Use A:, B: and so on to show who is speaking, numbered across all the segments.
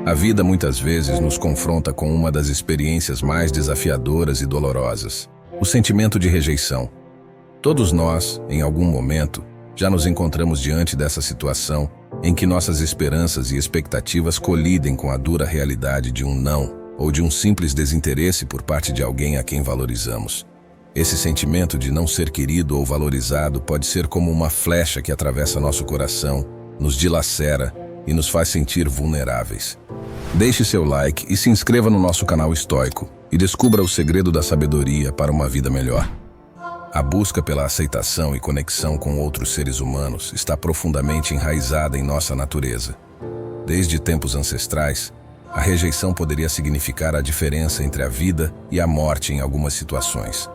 A: A vida muitas vezes nos confronta com uma das experiências mais desafiadoras e dolorosas: o sentimento de rejeição. Todos nós, em algum momento, já nos encontramos diante dessa situação em que nossas esperanças e expectativas colidem com a dura realidade de um não ou de um simples desinteresse por parte de alguém a quem valorizamos. Esse sentimento de não ser querido ou valorizado pode ser como uma flecha que atravessa nosso coração, nos dilacera e nos faz sentir vulneráveis. Deixe seu like e se inscreva no nosso canal Estoico e descubra o segredo da sabedoria para uma vida melhor. A busca pela aceitação e conexão com outros seres humanos está profundamente enraizada em nossa natureza. Desde tempos ancestrais, a rejeição poderia significar a diferença entre a vida e a morte em algumas situações.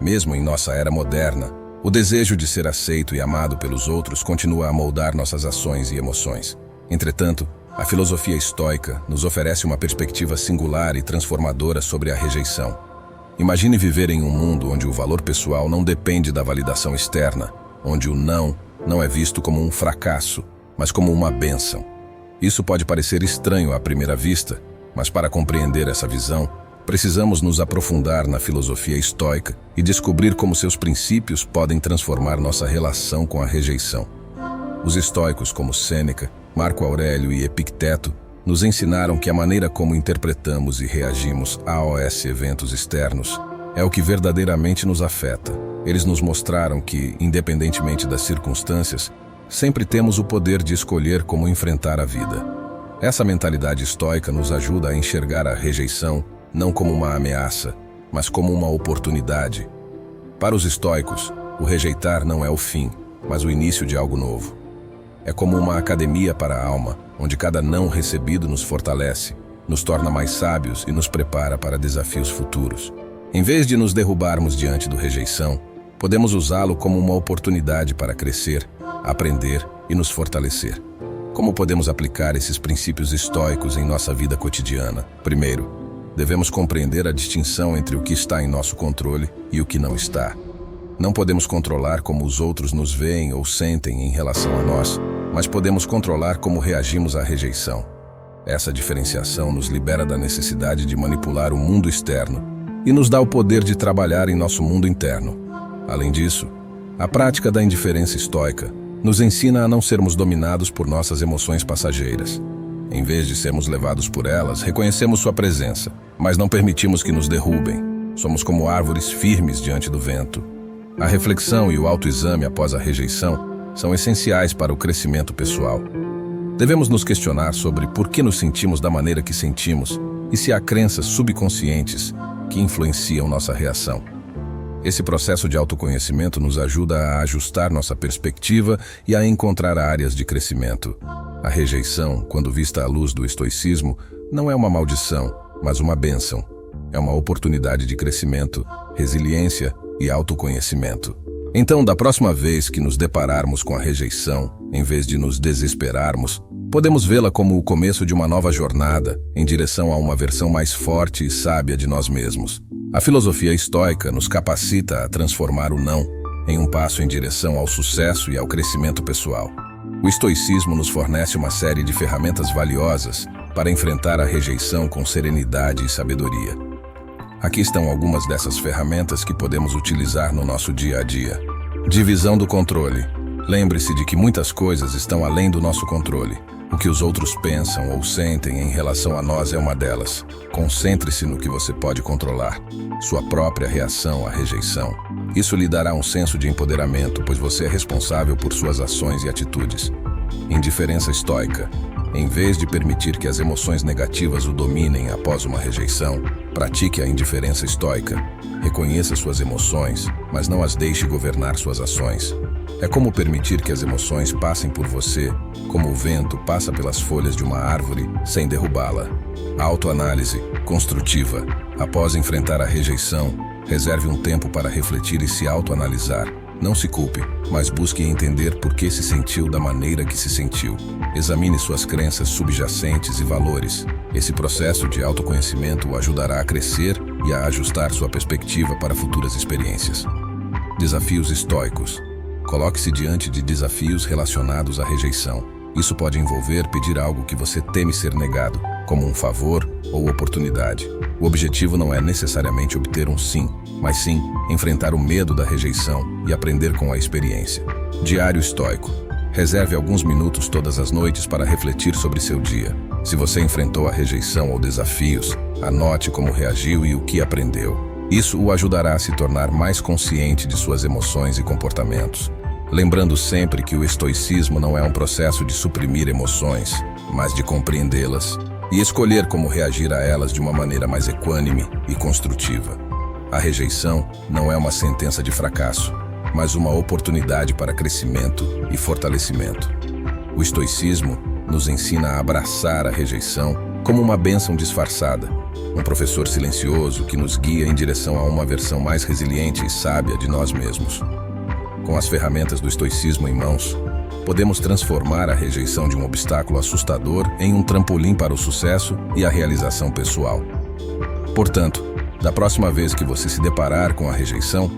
A: Mesmo em nossa era moderna, o desejo de ser aceito e amado pelos outros continua a moldar nossas ações e emoções. Entretanto, a filosofia estoica nos oferece uma perspectiva singular e transformadora sobre a rejeição. Imagine viver em um mundo onde o valor pessoal não depende da validação externa, onde o não é visto como um fracasso, mas como uma bênção. Isso pode parecer estranho à primeira vista, mas para compreender essa visão, precisamos nos aprofundar na filosofia estoica e descobrir como seus princípios podem transformar nossa relação com a rejeição. Os estoicos como Sêneca, Marco Aurélio e Epicteto nos ensinaram que a maneira como interpretamos e reagimos a eventos externos é o que verdadeiramente nos afeta. Eles nos mostraram que, independentemente das circunstâncias, sempre temos o poder de escolher como enfrentar a vida. Essa mentalidade estoica nos ajuda a enxergar a rejeição não como uma ameaça, mas como uma oportunidade. Para os estoicos, o rejeitar não é o fim, mas o início de algo novo. É como uma academia para a alma, onde cada não recebido nos fortalece, nos torna mais sábios e nos prepara para desafios futuros. Em vez de nos derrubarmos diante da rejeição, podemos usá-lo como uma oportunidade para crescer, aprender e nos fortalecer. Como podemos aplicar esses princípios estoicos em nossa vida cotidiana? Primeiro, devemos compreender a distinção entre o que está em nosso controle e o que não está. Não podemos controlar como os outros nos veem ou sentem em relação a nós, mas podemos controlar como reagimos à rejeição. Essa diferenciação nos libera da necessidade de manipular o mundo externo e nos dá o poder de trabalhar em nosso mundo interno. Além disso, a prática da indiferença estoica nos ensina a não sermos dominados por nossas emoções passageiras. Em vez de sermos levados por elas, reconhecemos sua presença, mas não permitimos que nos derrubem. Somos como árvores firmes diante do vento. A reflexão e o autoexame após a rejeição são essenciais para o crescimento pessoal. Devemos nos questionar sobre por que nos sentimos da maneira que sentimos e se há crenças subconscientes que influenciam nossa reação. Esse processo de autoconhecimento nos ajuda a ajustar nossa perspectiva e a encontrar áreas de crescimento. A rejeição, quando vista à luz do estoicismo, não é uma maldição, mas uma bênção. É uma oportunidade de crescimento, resiliência e autoconhecimento. Então, da próxima vez que nos depararmos com a rejeição, em vez de nos desesperarmos, podemos vê-la como o começo de uma nova jornada em direção a uma versão mais forte e sábia de nós mesmos. A filosofia estoica nos capacita a transformar o não em um passo em direção ao sucesso e ao crescimento pessoal. O estoicismo nos fornece uma série de ferramentas valiosas para enfrentar a rejeição com serenidade e sabedoria. Aqui estão algumas dessas ferramentas que podemos utilizar no nosso dia a dia. Divisão do controle. Lembre-se de que muitas coisas estão além do nosso controle. O que os outros pensam ou sentem em relação a nós é uma delas. Concentre-se no que você pode controlar. Sua própria reação à rejeição. Isso lhe dará um senso de empoderamento, pois você é responsável por suas ações e atitudes. Indiferença estoica. Em vez de permitir que as emoções negativas o dominem após uma rejeição, pratique a indiferença estoica. Reconheça suas emoções, mas não as deixe governar suas ações. É como permitir que as emoções passem por você, como o vento passa pelas folhas de uma árvore, sem derrubá-la. Autoanálise construtiva. Após enfrentar a rejeição, reserve um tempo para refletir e se autoanalisar. Não se culpe, mas busque entender por que se sentiu da maneira que se sentiu. Examine suas crenças subjacentes e valores. Esse processo de autoconhecimento o ajudará a crescer e a ajustar sua perspectiva para futuras experiências. Desafios estoicos. Coloque-se diante de desafios relacionados à rejeição. Isso pode envolver pedir algo que você teme ser negado, como um favor ou oportunidade. O objetivo não é necessariamente obter um sim, mas sim enfrentar o medo da rejeição e aprender com a experiência. Diário estoico. Reserve alguns minutos todas as noites para refletir sobre seu dia. Se você enfrentou a rejeição ou desafios, anote como reagiu e o que aprendeu. Isso o ajudará a se tornar mais consciente de suas emoções e comportamentos. Lembrando sempre que o estoicismo não é um processo de suprimir emoções, mas de compreendê-las e escolher como reagir a elas de uma maneira mais equânime e construtiva. A rejeição não é uma sentença de fracasso, mas uma oportunidade para crescimento e fortalecimento. O estoicismo nos ensina a abraçar a rejeição como uma bênção disfarçada, um professor silencioso que nos guia em direção a uma versão mais resiliente e sábia de nós mesmos. Com as ferramentas do estoicismo em mãos, podemos transformar a rejeição de um obstáculo assustador em um trampolim para o sucesso e a realização pessoal. Portanto, da próxima vez que você se deparar com a rejeição,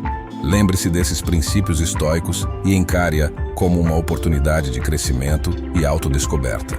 A: lembre-se desses princípios estoicos e encare-a como uma oportunidade de crescimento e autodescoberta.